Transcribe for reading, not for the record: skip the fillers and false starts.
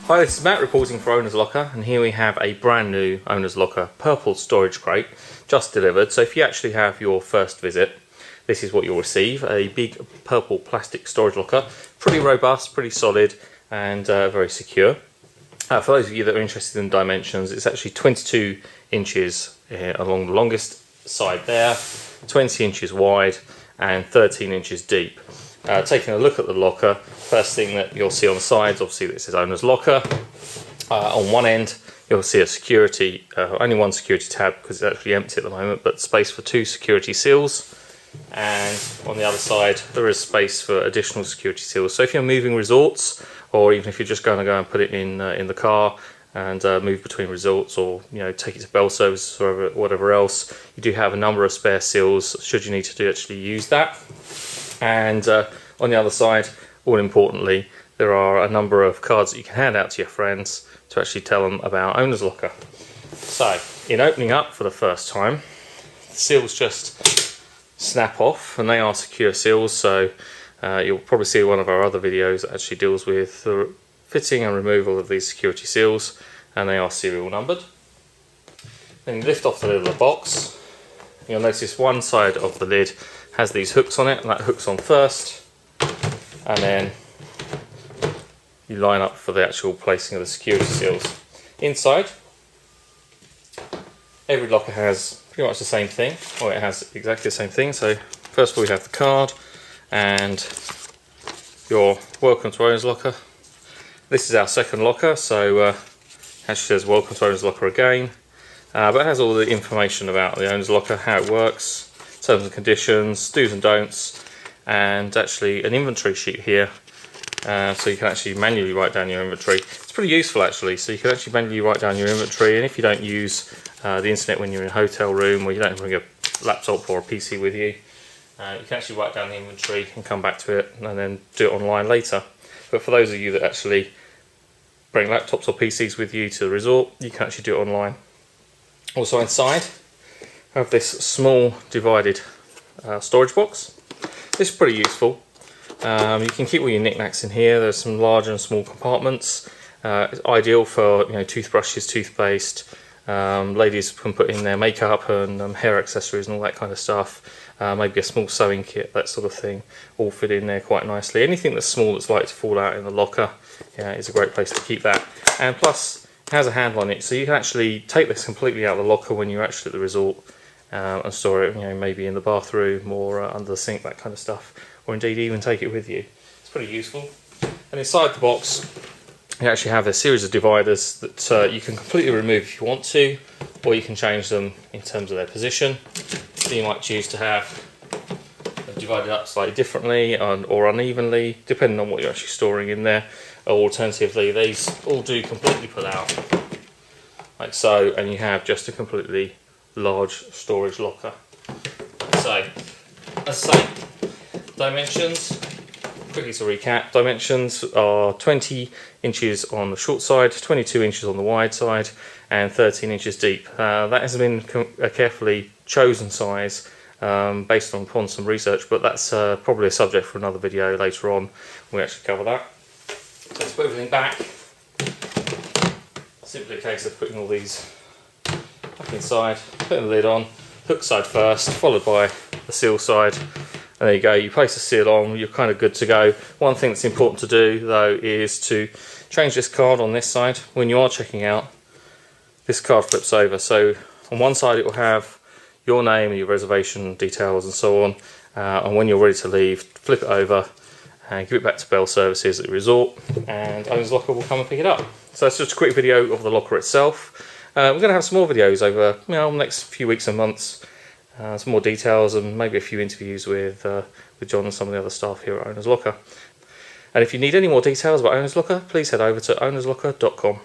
Hi, this is Matt reporting for Owner's Locker, and here we have a brand new Owner's Locker purple storage crate just delivered. So if you actually have your first visit, this is what you'll receive: a big purple plastic storage locker, pretty robust, pretty solid, and very secure. For those of you that are interested in dimensions, it's actually 22 inches along the longest side there, 20 inches wide and 13 inches deep. Taking a look at the locker, first thing that you'll see on the sides, obviously this is Owner's Locker. On one end you'll see a security, only one security tab because it's actually empty at the moment, but space for 2 security seals. And on the other side there is space for additional security seals. So if you're moving resorts, or even if you're just going to go and put it in the car and move between resorts, or take it to bell service or whatever else, you do have a number of spare seals should you need to actually use that. And on the other side, all importantly, there are a number of cards that you can hand out to your friends to actually tell them about Owner's Locker. So, in opening up for the first time, the seals just snap off, and they are secure seals, so you'll probably see one of our other videos that actually deals with the fitting and removal of these security seals, and they are serial numbered. Then you lift off the lid of the box. You'll notice one side of the lid has these hooks on it, and that hook's on first, and then you line up for the actual placing of the security seals. Inside, every locker has pretty much the same thing, or it has exactly the same thing. So first of all, you have the card and your welcome to Owner's Locker. This is our second locker, so actually says welcome to Owner's Locker again, but it has all the information about the Owner's Locker, how it works, terms and conditions, do's and don'ts, and actually an inventory sheet here, so you can actually manually write down your inventory. It's pretty useful actually, so you can actually manually write down your inventory, and if you don't use the internet when you're in a hotel room, or you don't bring a laptop or a PC with you, you can actually write down the inventory and come back to it and then do it online later. But for those of you that actually bring laptops or PCs with you to the resort, you can actually do it online. Also inside, I have this small divided storage box. This is pretty useful. You can keep all your knickknacks in here. There's some large and small compartments. It's ideal for toothbrushes, toothpaste. Ladies can put in their makeup and hair accessories and all that kind of stuff. Maybe a small sewing kit, that sort of thing, all fit in there quite nicely. Anything that's small that's likely to fall out in the locker is a great place to keep that. And plus, it has a handle on it, so you can actually take this completely out of the locker when you're actually at the resort and store it, maybe in the bathroom or under the sink, that kind of stuff, or indeed even take it with you. It's pretty useful. And inside the box, you actually have a series of dividers that you can completely remove if you want to, or you can change them in terms of their position. So you might choose to have them divided up slightly differently or unevenly, depending on what you're actually storing in there. Or alternatively, these all do completely pull out, like so, and you have just a completely large storage locker. So, as I say, dimensions, quickly to recap, dimensions are 20 inches on the short side, 22 inches on the wide side, and 13 inches deep. That has been a carefully chosen size based upon some research, but that's probably a subject for another video later on when we actually cover that. So let's put everything back. Simply a case of putting all these back inside, putting the lid on, hook side first, followed by the seal side. And there you go, you place the seal on, you're kind of good to go. One thing that's important to do though is to change this card on this side. When you are checking out, this card flips over. So on one side it will have your name and your reservation details and so on. And when you're ready to leave, flip it over and give it back to bell services at the resort, and Owner's Locker will come and pick it up. So that's just a quick video of the locker itself. We're going to have some more videos over the next few weeks and months. Some more details and maybe a few interviews with John and some of the other staff here at Owner's Locker. And if you need any more details about Owner's Locker, please head over to ownerslocker.com.